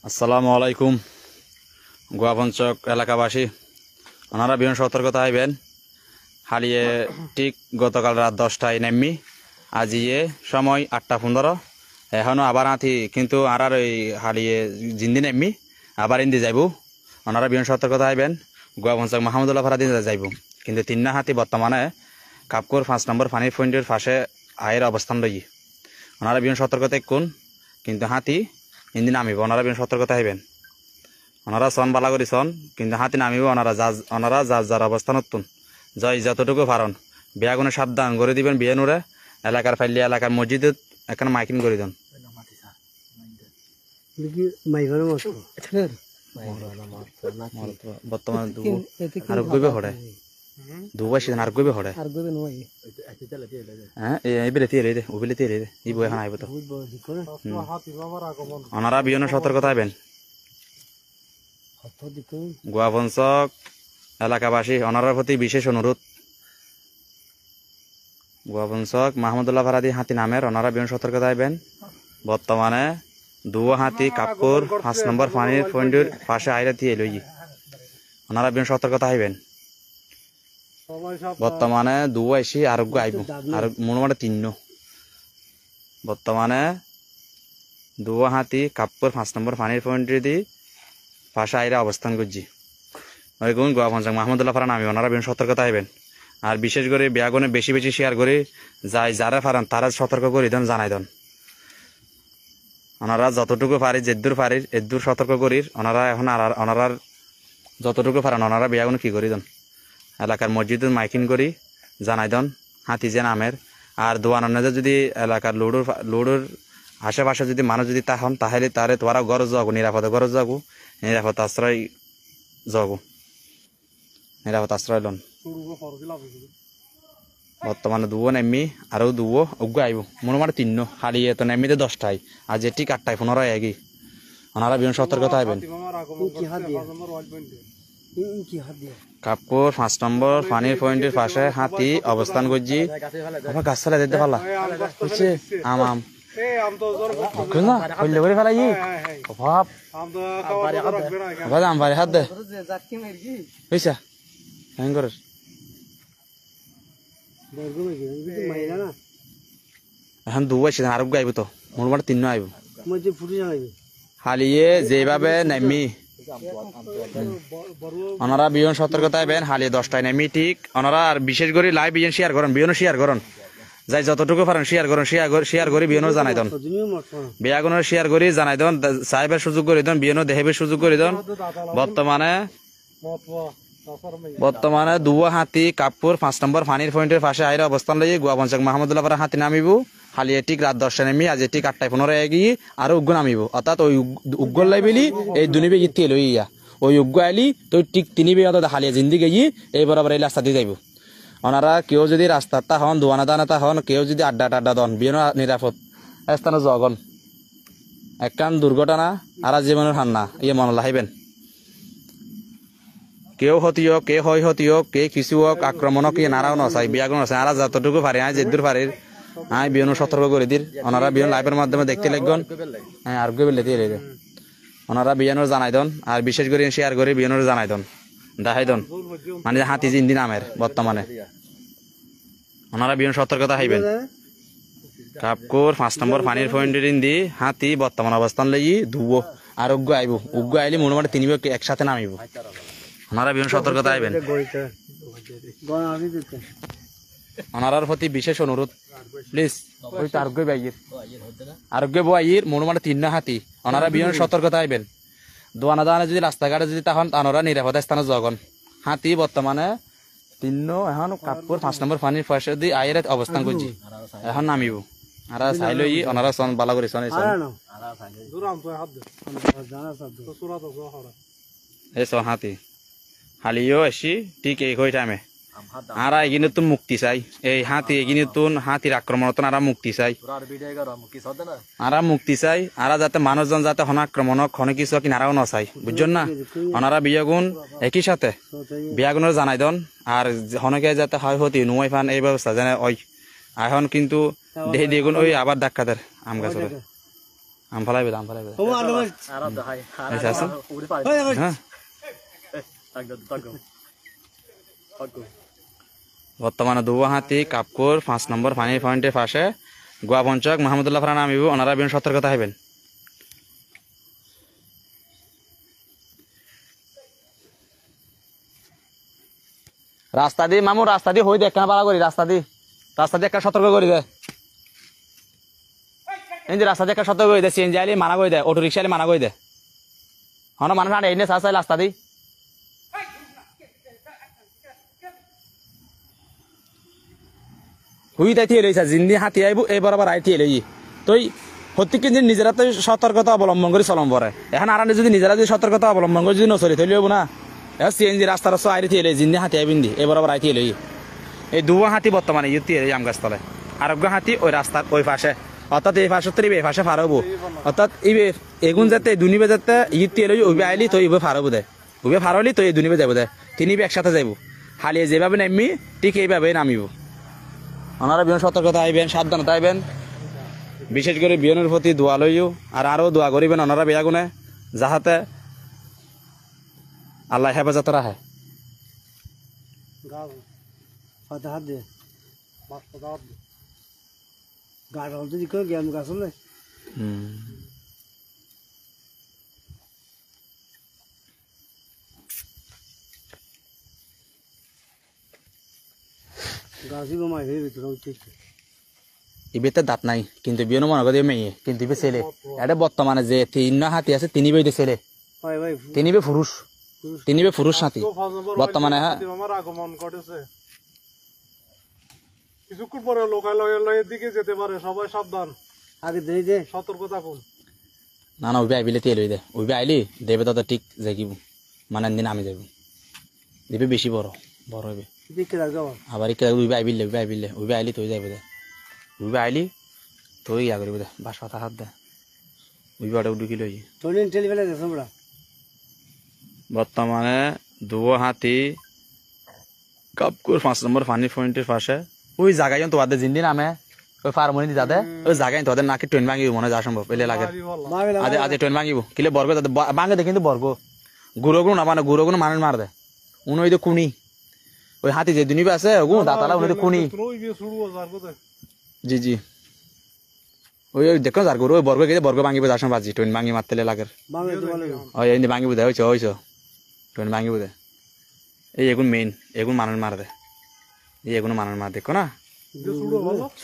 আসসালামু আলাইকুম গোয়াপঞ্চক এলাকাবাসী, ওনারা বিভিন্ন সতর্কতা আইবেন। হালিয়ে ঠিক গতকাল রাত 10টায় নেমমি, আজিয়ে সময় 8:15, এখনও আবার আঁথি কিন্তু আর ওই হালিয়ে জিন্দি নেমমি আবার ইন্দি যাইব। ওনারা বিভিন্ন সতর্কতা আইবেন। গোয়াপঞ্চক মাহমুদুল্লাহ ফারা দিন যাইব, কিন্তু তিন্না হাতি বর্তমানে কাপকুর 5 নম্বর পানির পয়েন্টের পাশে আয়ের অবস্থান লই। ওনারা বিভিন্ন সতর্কতা কোন কিন্তু হাতি ইন্দি নামিব। ওনারা বিভিন্ন সতর্কতা আইবেন। ওনারা সন বালা করি সন কিন্তু হাতি নামিব। ওনারা যার অবস্থান তুন যাই যতটুকু পারন বিয়াগুনে সাবধান করে দিবেন। বিয়ে নুরে এলাকার ফাইলে এলাকার মসজিদে এখানে মাইকিং করে দেন। বর্তমানে আর গইবে হড়ে দুবাসী আর গইবে হড়ে হ্যাঁ এইবেলে তিয়ে দে ওবেলে তিয়ে দে ই বই এখন আইব তো। ওনারা বিভিন্ন সতর্কতা আইবেন। গোয়াপঞ্চক এলাকাবাসী ওনার প্রতি বিশেষ অনুরোধ। গোয়াপঞ্চক মাহমুদুল্লাহ ফারাদি হাতি নামের ওনারা বিভিন্ন সতর্কতা আইবেন। বর্তমানে দুয়া হাতি কাপড় 5 নম্বর পানির পয়েন্টের পাশে আইরা দিয়ে লই। ওনারা বিভিন্ন সতর্কতা আইবেন। বর্তমানে দুয়া এসে আরোগ্য আইব আর মোটামুটি 3। বর্তমানে দুয়া হাতি কাপড় 5 নম্বর পানির পয়েন্টের দি পাশে আইরা অবস্থান করছি। ওই গুণ গোয়াপঞ্চক মাহমুদুল্লাহ ফারা নামি ওনারা বিভিন্ন সতর্কতা আইবেন। আর বিশেষ করে বিয়াগুনে বেশি বেশি শেয়ার করে যারা পারেন তারা সতর্ক করে দেন, জানাই দেন। ওনারা যতটুকু পারি যেদূর পারি এদূর সতর্ক করি। ওনারা এখন ওনারা যতটুকু পারেন ওনারা বিয়াগুনে কি করি দেন এলাকার মসজিদ মাইকিং করি জানাই দেন হাতি যে নামের। আর দোয়াননে যদি এলাকার লুডুর আশেপাশে যদি মানুষ যদি তাহন তাহলে তারে তোরা গরজ যাবো, নিরাপদে গরজ যাবো, নিরাপদ আশ্রয় যাবো, নিরাপদ আশ্রয় লন। বর্তমানে দুও নেমি আরো দুও উগ্র আইব মোটামুটি 3 হারিয়ে তো নেমিতে 10টায় আজ ঠিক 8টায় 15 এগি। ওনারা বিভিন্ন সতর্কতা আইবেন। কাপড় 5 নম্বর পানির পয়েন্টের পাশে হাতি অবস্থান করছি। আমার গাছ চালা দিতে পারলা বুঝছে আম করে ফেলাই অভাব আম বাড়ি হাত দে বুঝছা হ্যাং করে এখন দু আসছে আরোগ্য আইব তো মোটামুটি 3 আইব। হালিয়ে যেভাবে নেমি ওনারা বিয়ন সতর্কতা আইবেন। হালিয়ে 10টায় নেমি ঠিক ওনারা আর বিশেষ করে লাইভ বিয়ন শেয়ার করেন, বিয়নও শেয়ার করেন, যাই যতটুকু পারেন শেয়ার করেন, শেয়ার করে বিয়নও জানাই দেন, বিয়াগুনের শেয়ার করে জানাই দেন, সাহেবের সুযোগ করে দেন, বিয়নও দেহেবের সুযোগ করে দেন। বর্তমানে দুয়া হাতি কাপড় 5 নম্বর পানির পয়েন্টের পাশে আইরা অবস্থান লই গোয়াপঞ্চক মাহমুদুল্লাহ ফারা হাতি নামিব। হালিয়ে ঠিক রাত 10টায় নেমি আজ ঠিক 8টায় 15 এগিয়ে আরো উগ্র নামিব। অর্থাৎ ওই উগ্র লাইবেলি এই দুনিবে গিয়ে লইয়া ওই উগ্র আইলি তো ঠিক 3 বে অর্থাৎ হালিয়ে জিন্দি গিয়ে এই বরাবর এই রাস্তা দিয়ে যাইব। ওনারা কেউ যদি রাস্তাটা হন দোয়ানা দানাটা হন কেউ যদি আড্ডা দন বিয়ে নিরাপদ স্থানে জগন একখান দুর্ঘটনা আর জীবনের হান্না ইয়ে মনে লাইবেন। কেউ হতি হোক কে হয় হতি হোক কে কিছু হোক আক্রমণ হোক নারাও নচাই বিয়াগুন নচাই আর যতটুকু পারি আয় যেদূর পারি আয় বিয়নু সতর্ক করে দির। ওনারা বিয়ন লাইভের মাধ্যমে দেখতে লাগবেন আর বেলে দিয়ে ওনারা বিয়ানোর জানাই দেন। আর বিশেষ করে শেয়ার করে বিয়ানোর জানাই দেন দেখাই দেন মানে হাতি জিন্দি নামের বর্তমানে ওনারা বিয়ন সতর্কতা হাইবেন। কাপকুর 5 নম্বর পানির পয়েন্টের ইন্দি হাতি বর্তমান অবস্থান লই ধুবো আর উগ্র আইব। উগ্র আইলে মোটামুটি 3 বে একসাথে নামিব। ওনারা বিভিন্ন সতর্কতা আইবেন। ওনারার প্রতি বিশেষ অনুরোধ প্লিজ ওই আরোগ্য বইয়ের মোটামুটি 3 হাতি ওনারা বিভিন্ন সতর্কতা আইবেন। দোয়ানা দানা যদি রাস্তাঘাটে যদি তখন ওনারা নিরাপদ স্থানে জগন। হাতি বর্তমানে 3 এখন কাপড় 5 নম্বর পানির পাশে দিয়ে আইয়ের অবস্থান করছি এখন নামিব। আর চাইলই ওনারা সন বালা করে সন হাতি হালিও আসি ঠিক এই হয়ে টাইমে আর এগিয়ে নতুন মুক্তি চাই। এই হাতি এগিয়ে নতুন হাতির আক্রমণ আর মুক্তি চাই, আর মুক্তি চাই। আর যাতে মানুষজন যাতে হন আক্রমণ হনে কিছু কিনারাও নচাই বুঝছেন না। ওনারা বিয়াগুন একই সাথে বিয়াগুনের জানাই দেন। আর হনকে যাতে হয় হতি নুয়াই ফান এই ব্যবস্থা জানে ওই এখন কিন্তু দেহে দিয়ে ওই আবার ধাক্কাদের আম গাছ আম ফলাইবে আম ফলাইবে হ্যাঁ বর্তমানে দুয়াহাতি কাপকুর 5 নম্বর পানি পয়েন্টের পাশে গোয়া পঞ্চক মাহমুদুল্লাহ ফারা নামিব ওনারা বিন সতর্কতা হইবেন রাস্তা দি মামু রাস্তা দি হই দেখ কেন পালা করি রাস্তা দি একটা সতর্ক করি দে এই যে রাস্তা দিয়ে একটা সতর্ক করে দে সিএনজি আইলে মানা করে দে অটো রিক্সা আইলে মানা করে দে হন মানুষ আনে এনে সাসাই রাস্তা দি হুই তাই থিয়ে লইছা জিন্দি হাতি আইবো এই বরাবর আই থিয়ে লই তুই সত্যি কিন্তু নিজেরা তো সতর্কতা অবলম্বন করে চলম পরে এখন আর যদি নিজেরা যদি সতর্কতা অবলম্বন করে যদি নচলি থইলে হবো না এখন সিএনজি রাস্তার আইরে থিয়ে লই জিন্দি হাতি আইবিন দি এই বরাবর আই থিয়ে লই এই দুয়া হাতি বর্তমানে ইয়ে থিয়ে লই আম গাছ তলে আরোগ্য হাতি ওই রাস্তার ওই পাশে অর্থাৎ এই পাশে তো এই পাশে ফার হবো অর্থাৎ এগুন যাতে দুনিবে যাতে ইয়ে লই ওইবে আইলি তো এইভাবে ফার হবো দে ওইবে ফার হলি তো এই দুনিবে যাবো দে তিনিবে একসাথে যাবো হালিয়ে যেভাবে নামবি ঠিক এইভাবে নামিব ওনারা বিয়ন সতর্কতা আইবেন সাবধানতা আইবেন বিশেষ করে বিয়নের প্রতি দোয়া লইও আর আরও দোয়া করিবেন ওনারা বেয়াগুনে যাহাতে আল্লাহ হেফাজত রাখে ইবেতে দাঁত নাই কিন্তু বিয়ন মনে করে মেয়ে কিন্তু ইবে ছেলে এটা বর্তমানে যে 3 হাতি আছে তিনি বেইতে ছেলে তিনি বে পুরুষ হাতি বর্তমানে আমার আগমন ঘটেছে কিছুক্ষণ পরে লোকালয়ের দিকে যেতে পারে সবাই সাবধান আগে দেই দে সতর্ক থাকুন না ওইবে আইবিলে তেল হই দে ওইবে আইলি দেবে তো ঠিক জাগিব মানে দিন আমি যাব দেবে বেশি বড় হইবে আবার ইকে ওইবে ওইবে আইলি তুই যাইবে দে ওইবে আইলি তুই ইয়া করিব দে বাসা হাত দে ওইবে ওটা ঢুকি লই বর্তমানে দুয়াহাতি কাপকুর 5 নম্বর পানি পয়েন্টের পাশে ওই জায়গায় তোমাদের জিন্দি নামে ওই ফার্মনি দি যাতে ওই জায়গায় তোদের নাকি ট্রেন ভাঙিব মনে যা সম্ভব এলে লাগে আজ ট্রেন ভাঙিব কিলে বর্গ ভাঙে দে কিন্তু বর্গ গুড়গুণ না মানে গুড়গুণ মানুষ মার দে উন ওই তো কুনি ওই হাতি যে দুনিবে আছে ওগুন দাতালা উনি তো কুনি জি জি ওই দেখো যার গরু ওই বর্গ গেছে বর্গ ভাঙিব যা সম্ভব বাজি ট্রেন ভাঙি মারতেলে লাগে ওই এমনি ভাঙিব দে হইছো ট্রেন ভাঙিব দে এই এগুন মেইন এগুন মানুষ মার দে এই এগুলো মানুষ মার দেখো না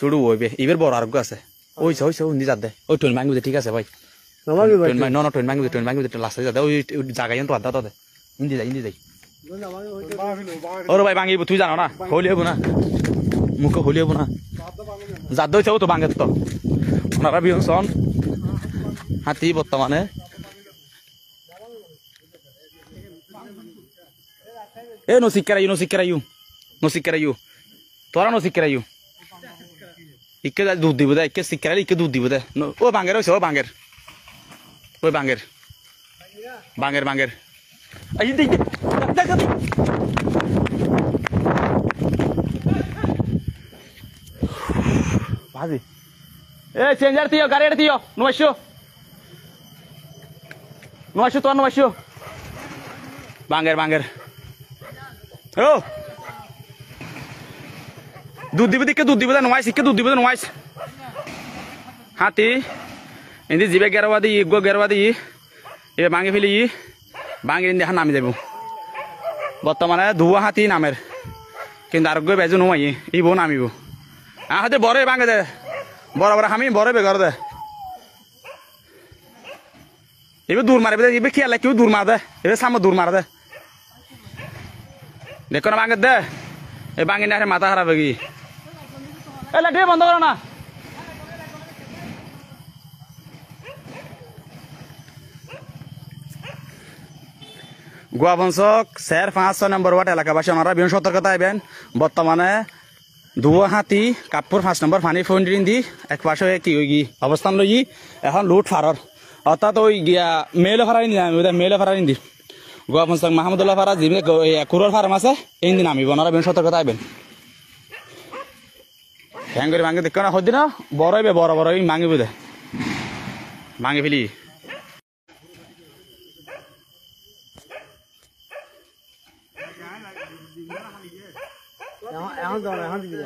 শুরু হইবে এবার বড় আরোগ্য আছে ওইছে উন্দি যাত দে ওই ট্রেন ভাঙিব দে ঠিক আছে ভাই ট্রেন ভাঙিব দে লাস্টে যাতে ওই জায়গায় তো আদা দে ইন্দি যাই ওরে ভাই ভাঙিব তুই জানো না হলি হবো না মুখ হলি হবো না যাত দইছে তো ভাঙে তো ওনারা বিহন হাতি বর্তমানে এ নসিকেরাইউ তোরা নসিকেরাইউ ইকে দুধ দিব দে ইকে সিকেরাইলে ইকে দুধ দিব দে ও বাঙ্গের হইছে ও বাঙ্গের ওই বাঙ্গের এই দেখ ভাজি এ চেঞ্জার দিও গাড়ি দিও নয়শো তোর 900 বাঙ্গের ও দুধ দিব দে নয়স ইকে দুধ দিব দে নয়স হাতি এদি জিবে গেরবা দি ইগো গেরবা দি এ ভাঙি ফেলি ভাঙি দেখা নামি যাব বর্তমানে ধুয়া হাতি নামের কিন্তু আরোগ্য বেজু নয় ইবো নামিব হাতে বড় ভাঙে দে বড় হামি বড় বেগর দে এবার দূর মারবে দে এবার খেয়াল কেউ দূর মার দে এবার সামনে দূর মার দে দেখো না ভাঙে দে এ ভাঙি না মাথা খারাপ কি এ লাঠি বন্ধ করো না গোয়াবংশক 4-5-6 নম্বর ওয়ার্ড এলাকাবাসী ওনারা বিভিন্ন সতর্কতা আইবেন বর্তমানে দুয়াহাতি কাপড় 5 নম্বর পানি ফন্ডিন দি এক পাশে কি ওই অবস্থান লই এখন লুট ফারর অর্থাৎ ওই গিয়া মেলে ফারাই দি গোয়াবংশক মাহমুদুল্লাহ ফারা যিনি কুরোর ফার্ম আছে এই দিন নামিব ওনারা বিভিন্ন সতর্কতা আইবেন হ্যাং করে ভাঙে দেখো না হদি না বড় হইবে বড় ভাঙিব দে ভাঙে ফেলি এখন দাও এখন দিবি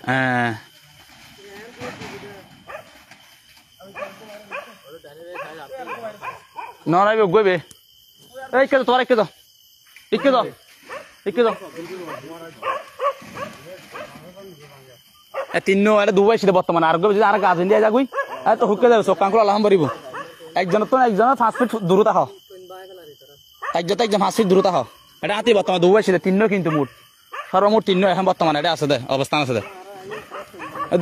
হ্যাঁ নড়াইবে গইবে এই কে তোমার কে দাও ইকে দাও ইকে দাও তিন এটা দুবাই ছিল বর্তমানে আর যদি আর গাছ দিয়ে যাগুই তো হুকে যাবে চোখ কাঁকুড় আল্লাহ বাড়িব একজনের তো একজনের 5 ফিট দূরতা হও একজন 5 ফিট দূরতা হও এটা হাতি বর্তমানে দুবাই ছিল তিন কিন্তু মুঠ সর্বমোট তিন এখন বর্তমানে এটা আছে দে অবস্থান আছে দে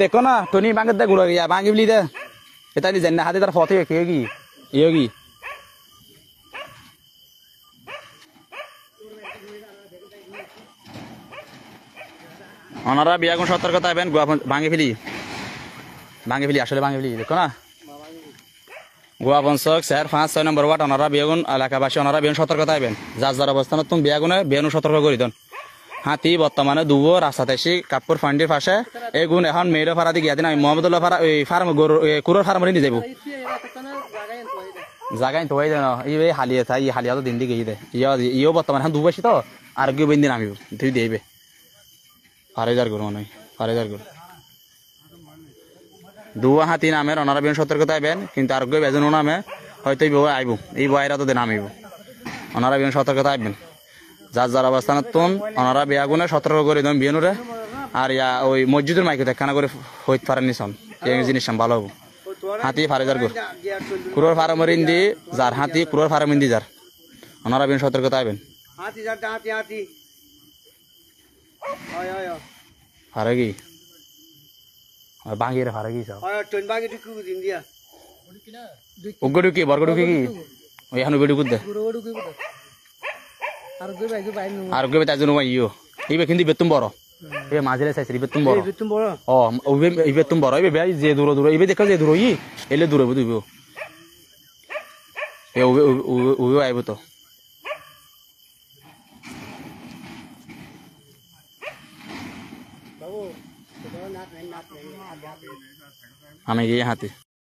দেখো না টনি ভাঙে দে গুড়ো গিয়া ভাঙি বলি দে এটা জানি না হাতে তার ফতে কে কি ইয়ে কি ওনারা বিয়াগুন সতর্কতা আইবেন ভাঙে ফেলি আসলে ভাঙে ফেলি দেখো না গোয়া পঞ্চক 4, 5, 6 নম্বর ওয়ার্ড ওনারা বিয়াগুন এলাকাবাসী ওনারা বিয়াগুন সতর্কতা আইবেন যার যার অবস্থান তুমি বিয়াগুনে সতর্ক করি দেন হাতি বর্তমানে দুবো রাস্তাতে এসে কাপুর ফান্ডির পাশে এই গুণ এখন মেয়েরও ফাড়া দিয়ে গিয়া দিন আমি মোহাম্মদুল্লাহ ফাড়া ওই ফার্ম কুরোর ফার্ম নিয়ে যাবো জাগাই তো দেন এই হালিয়ে থাই হালিয়া তো দিন দিকে দে ইও বর্তমানে এখন দুবাসী তো আর কেউ দিন নামিব তুই দেবে 5,000 গরু মনে হয় 5,000 গরু দুয়া হাতি নামের ওনারা বিয়ান সতর্কতা আইবেন কিন্তু আর কেউ বেজন নামে হয়তো আইব এই বয়রা তো নামিব ওনারা বিয়ান সতর্কতা আইবেন যার যার অবস্থান তুন ওনারা বিয়াগুনে সতর্ক করে দেন বিয়ানুরে আর ইয়া ওই মসজিদের মাইকে দেখানা করে হইতে পারেন নিছন এই জিনিস ভালো হবো হাতি 5,000 গরু কুরোর ফার্মের ইন্দি যার হাতি কুরোর ফার্ম ইন্দি যার ওনারা বিয়ান সতর্কতা আইবেন হাতি যার হাতি হাতি হয় হয় হারে কি বাঙ্গিরে হারে কি সব হয় টন বাগে ঢুকু দিন দিয়া উগড়ু কি বরগড়ু কি ওই এখন উগড়ু কুদ দে গুড়ো কি আর গই ভাই ভাই নো আর গবে তাই জন্য ইয়ো ইবে কিন্তু বেতুম বড় এ মাঝেলে চাইছি বেতুম বড় তুমি বড় ও ইবে বেতুম বড় ইবে ভাই যে দূর ইবে দেখো যে দূর ই এলে দূর হইব তুইব এ উবে আইব তো বাবু আমি গিয়ে হাতি